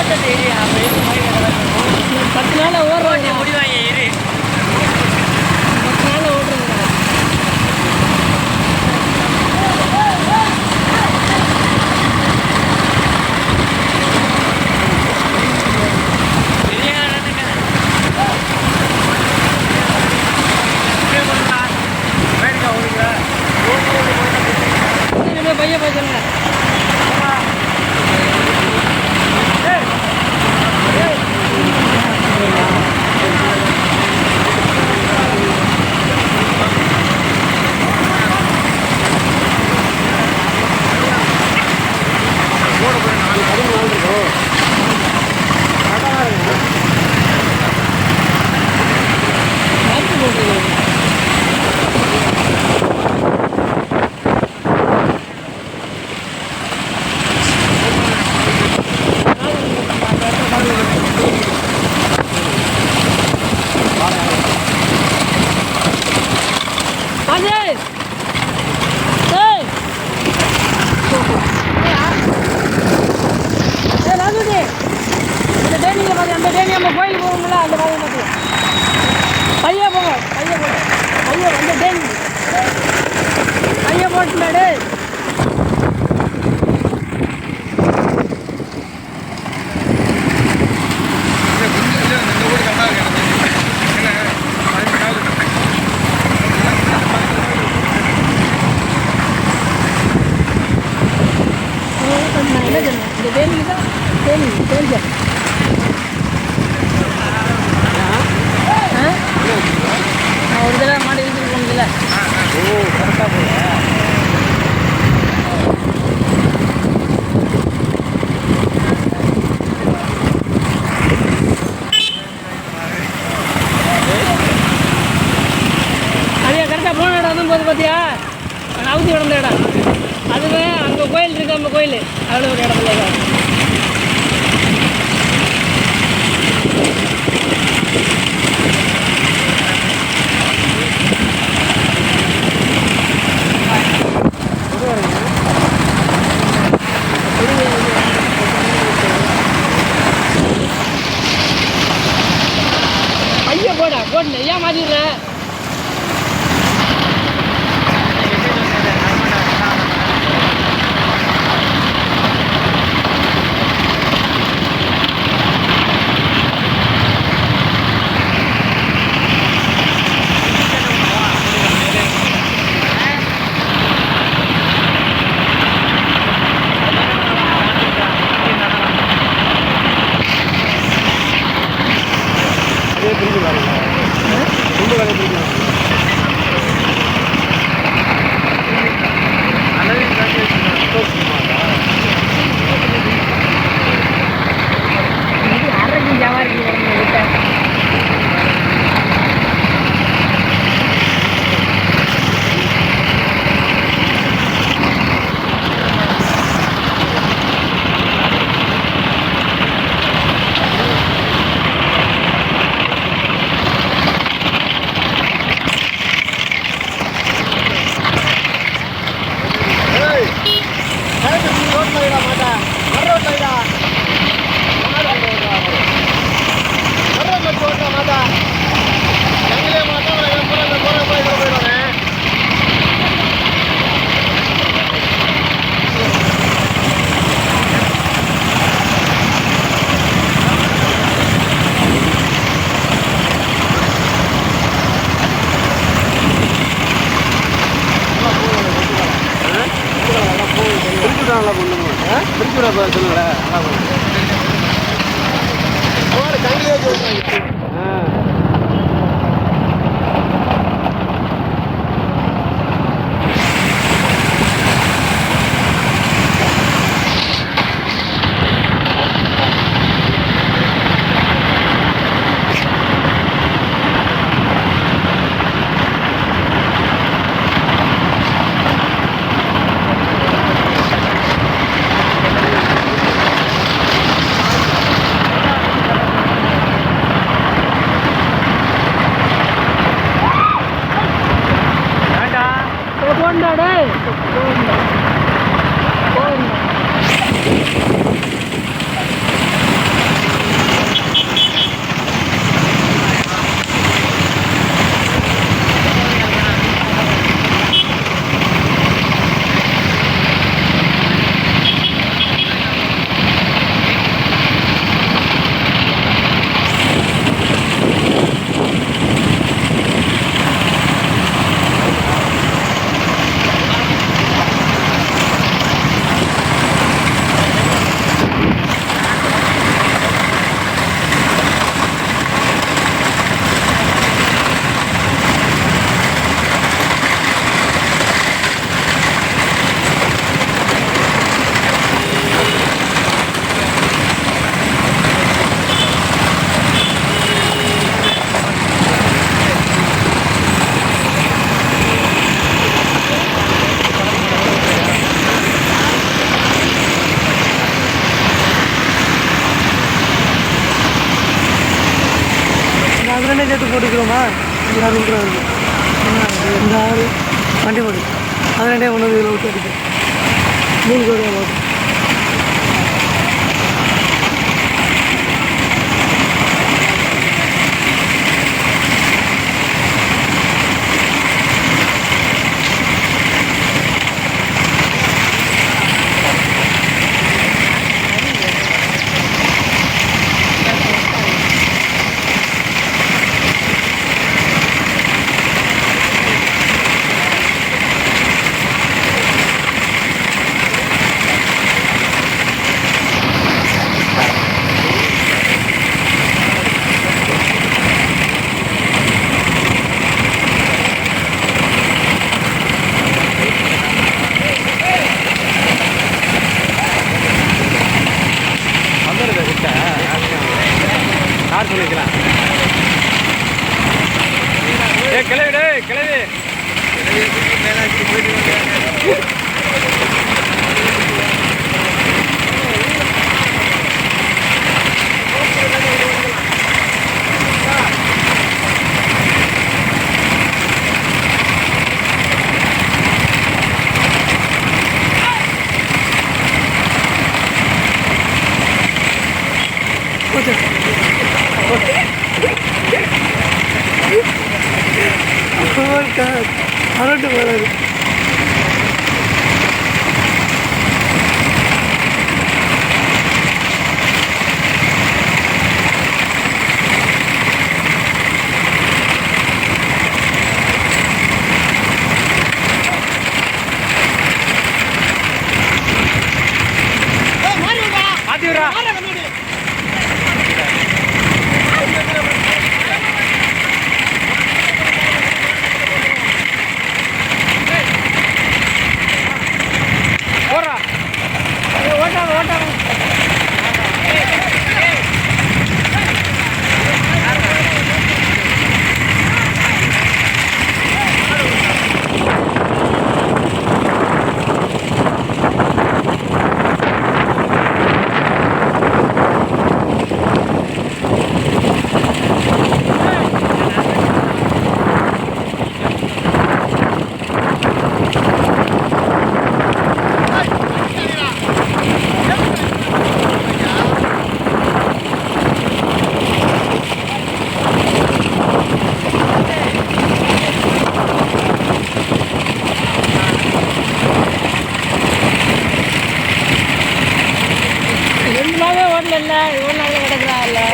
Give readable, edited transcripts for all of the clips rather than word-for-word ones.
10 நாள் ஓடுறாங்க முடிவாங்க இரு 10 நாள் ஓடுறாங்க பையன் போய் சொல்லுங்க கோயிலுக்கு போவோங்களா அந்த மாதிரி மட்டும் பைய போங்க பைய வந்து டேங்க பைய போட்டு மேடு இந்த தேனி தான் தேனி ஒரு தடவை மாடி வீட்டுக்கு போனதில்ல ஓ கரெக்டாக போல அதே கரெக்டாக போன இடம் வந்து போது பார்த்தியா அவுத்தி கிடந்த இடம் அதுவே அங்கே கோயில் இருக்கு அந்த கோயில் அதில் ஒரு இடத்துல ஐயா போட ஏன் மாட்டிடுற நல்லா பண்ணுங்க திருப்பூரா சொல்லுங்கள சேர்த்து போட்டுக்கிறோமா? இந்த 6 ரூபா இருக்குது. இந்த 6 வண்டி போட்டு அது 2 ஒன்று இதில் விட்டு அடிக்கும் 3 கோடி போட்டு கார் சொல்லிக்கலாம். கிளவி கிளவி மேலாச்சு போயிட்டு அரட்டு வராது. மாத்தி விடுறா. இல்ல இவ்வளோ நாள் கிடக்குறா இல்லை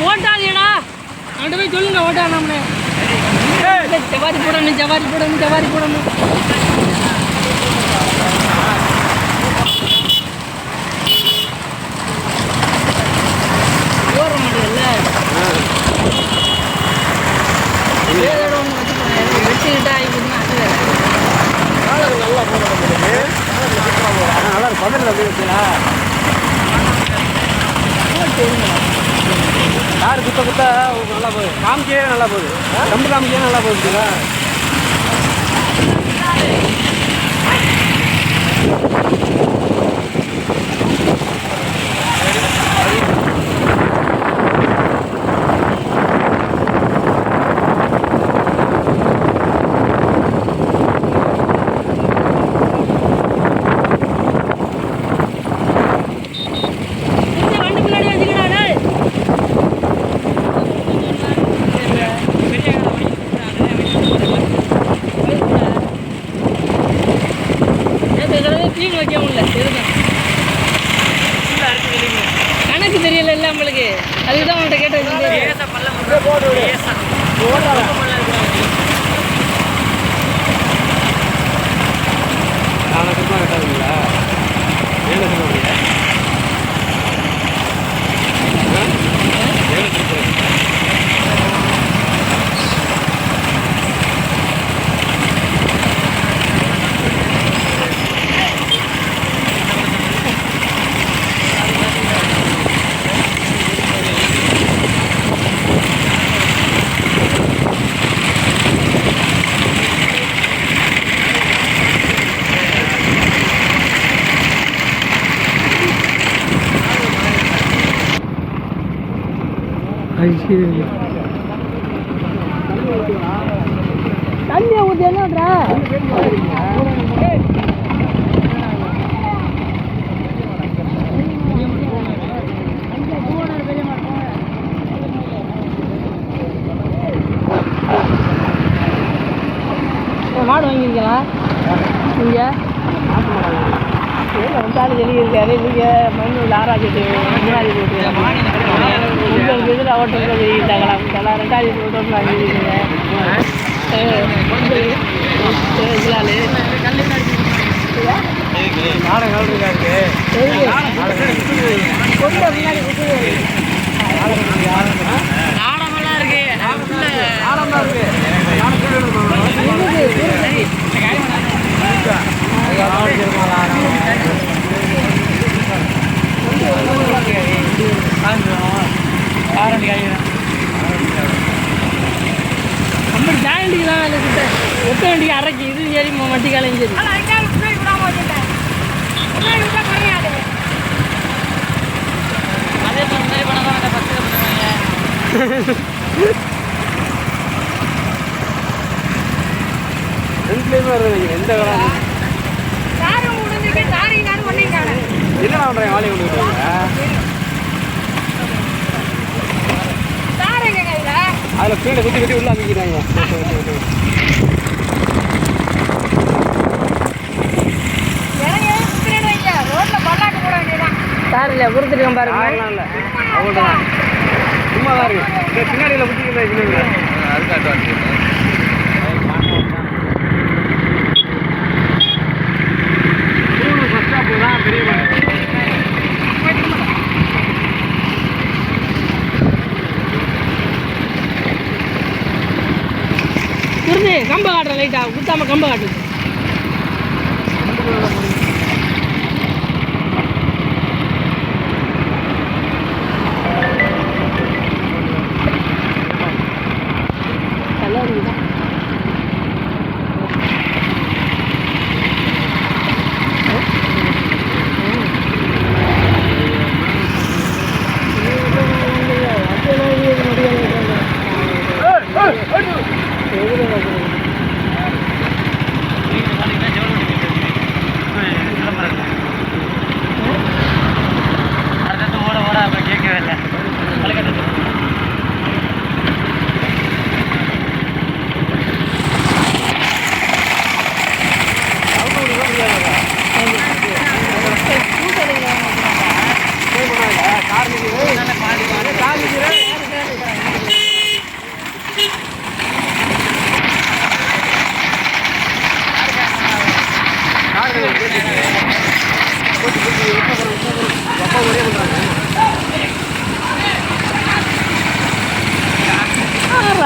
ஓட்டாதீடா அவன்கிட்ட போய் சொல்லுங்க ஓட்டானாம்னு ஜவாரி போடணும் ஜவாரி போடணும் ஜவாரி போடணும் ஓர முடியல வெட்டிக்கிட்டா ஆகிடுனா அது நல்லா போடுறது நல்லா இருக்கும் பதில் அப்படிங்களா யார் குத்த குத்த நல்லா போகுது காமிக்கே நல்லா போகுது கம்பு காமிக்கே நல்லா போகுதுங்களா கணக்கு தெரியல இல்லை நம்மளுக்கு அதுதான் அவன்கிட்ட கேட்டது கட்டாதுங்களா தண்ணியை ஊற்றி என்னன்றா மாடு வாங்கியிருக்கீங்களா இங்கே வந்தாலும் வெளியிருக்காரு நீங்கள் மண்ணூர் ஆராய்ச்சி முன்னாடி போட்டு இதில் ஓட்டம் வெளியிட்டாங்களா இதெல்லாம் 2000 ஓட்டம் வாங்கியிருக்கீங்க நாடமெல்லாம் இருக்கு நம்ம ஜாயிண்ட்டுக்கு தான் ஒத்த வண்டிக்கு அரைக்கி இது சரி வண்டி காலையும் சரி அதே மாதிரி பண்ண தான் பத்து பண்ணுவாங்க எந்த என்ன பண்றேன் வாலி கொண்டு அதில் கீழே குத்தி குத்தி உள்ள அமைக்கிறாங்க சாரில்ல கொடுத்துருக்கேன் பாருங்க இல்லை அவ்வளோதான் சும்மா தான் இருக்கு பின்னாடியில் குத்திக்கிறேன் அதுக்காக கம்ப காட்டுற லைட்டா குத்தாம கம்ப காட்டு நல்லா இருக்குதா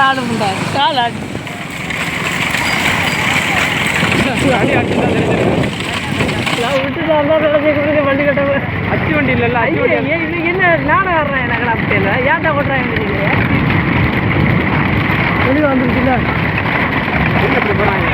ஆடு முண்டா கால் ஆடு விட்டு வண்டி கட்ட அச்சு வண்டி இல்லைல்ல அச்சு வண்டி என்ன நானும் வர்றேன் எனக்கு அப்படி இல்லை ஏன்டா ஓட்டுறாங்க வெளியே வந்துருச்சுல்ல எப்படி போகிறாங்க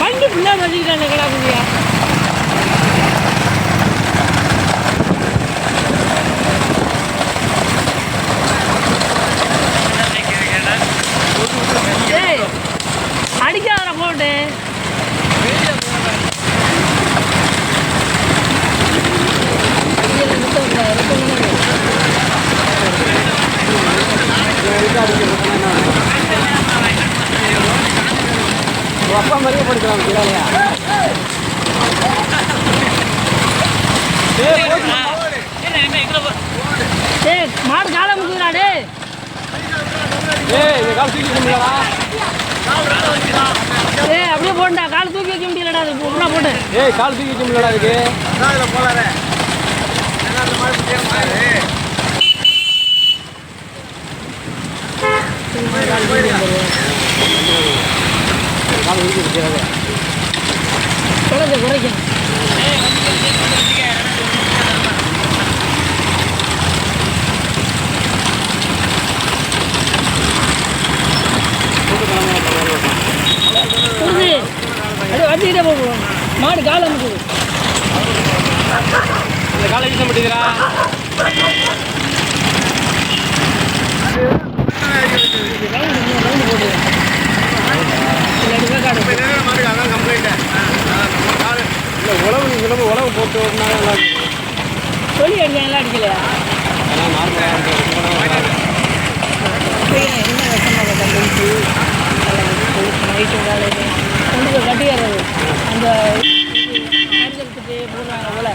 வண்டி பின்னாடி வச்சுக்கிட்டாங்க கடா புள்ளியா அடிக்காத போட்டு அப்பா மாதிரியே படுக்கலாம் இல்லையா? டேய் மாடு காலை முக்குதுடா டேய். இந்த கால் தூக்கி முடியலடா. டேய் அப்படியே போடுடா, கால் தூக்கி வைக்க முடியலடா, அது உள்ள போடு. கால் தூக்கி வைக்க முடியலடா இதுக்கு. போலாரே அந்த மாதிரி குறைக்கணும். அப்படியே வச்சுக்கிட்டே போகணும். மாடு காலை அமுக்குது. அந்த காலை வீச மாட்டேங்கிறா. உழவு போட்டு சொல்லி அடிக்கலாம் அடிக்கலையா? என்ன விஷமாக கண்டுபிடிச்சி நைட்டு காலையில் கொண்டு போய் கட்டிடுறது. அந்த அடிக்கிறதுக்கு போடுறாங்க போல,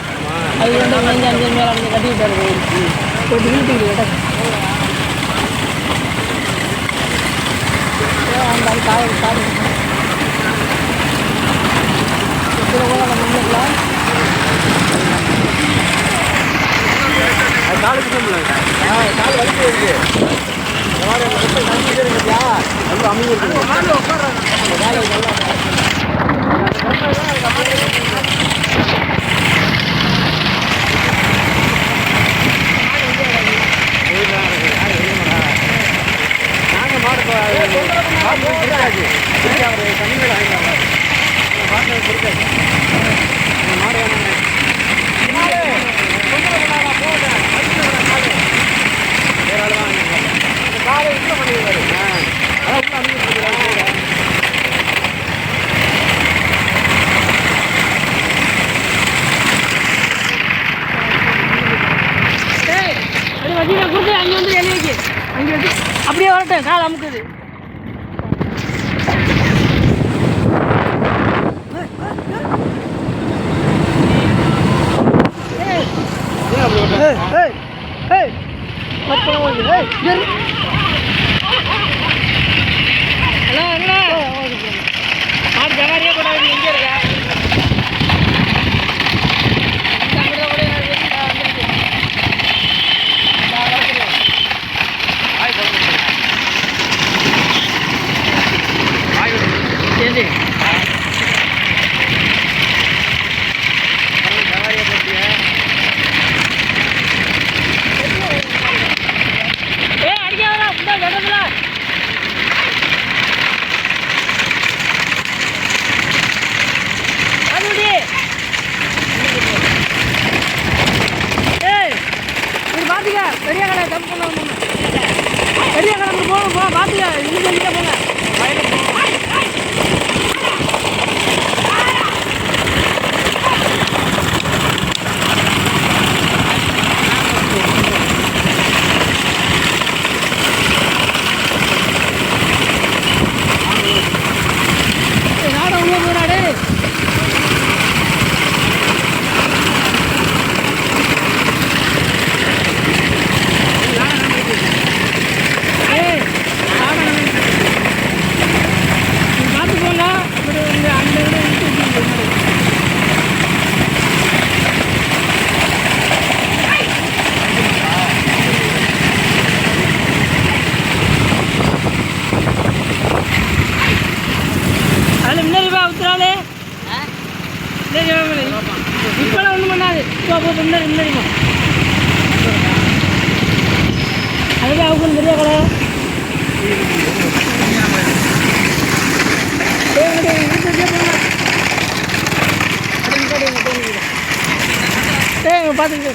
அது வந்து 5 மேலே அப்படி கட்டி விட்டாரு. போட்டு வீட்டுக்கு கிடக்கு அந்த காடு காடு போல நம்ம முன்னிக்கலாம். காலுக்கு கால் வலிக்கு இருக்கு. இந்த மாதிரி இருக்கியா ரொம்ப அமைதியாக நாங்கள் மாடு இருக்காது அவர் தனி மேலே வாங்கிட்டாங்க. மாடு கொடுக்காது. மாடு காலை உள்ள பண்ணிடுவாரு. அதான் உள்ள அனுப்பிடுறாங்க. அது வண்டியில் கொடுத்து அங்கே வந்து எழுதி வைக்க, அங்கே வச்சு அப்படியே வரட்டும். கால் அமுக்குது. ஹலோ என்ன மாடு ஜவாரியே போடாது. எங்கே இருக்க? சரி அடிக்காதா வெட்டத்துல அதுடி. இது பாத்துக்க, பெரிய கடை தப்பு பண்ண பெரிய கடை போகணும். பாத்துக்க, இன்னும் சொல்லிட்டே போங்க. நாடா உள்ள போறாடே. பார்த்து போங்க. அந்த அதில் முன்னாடி ஊத்துறாளே. இப்பெல்லாம் ஒன்றும் பண்ணாது. முன்னாடிமா அதுதான் அவங்க பெரிய கடை. பார்த்துக்கிட்டு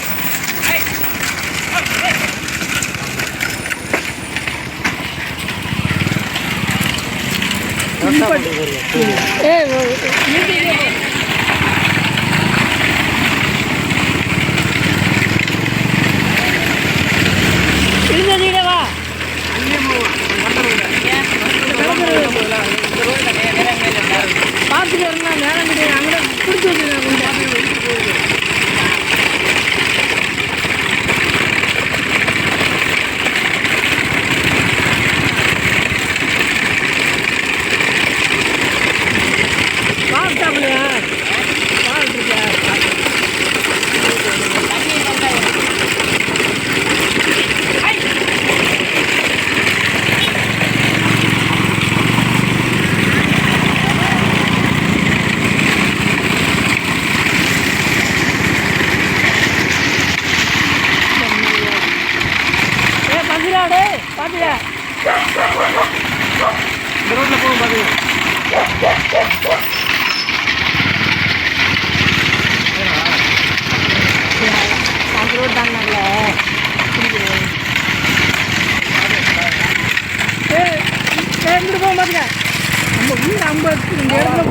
வா. பார்த்தியா? இந்த ரோட்டில் போகும் பாருங்க. அந்த ரோடு தாண்டினால இருந்துட்டு போக மாட்டேங்க. நம்ம வீடு 50 இந்த இடத்துல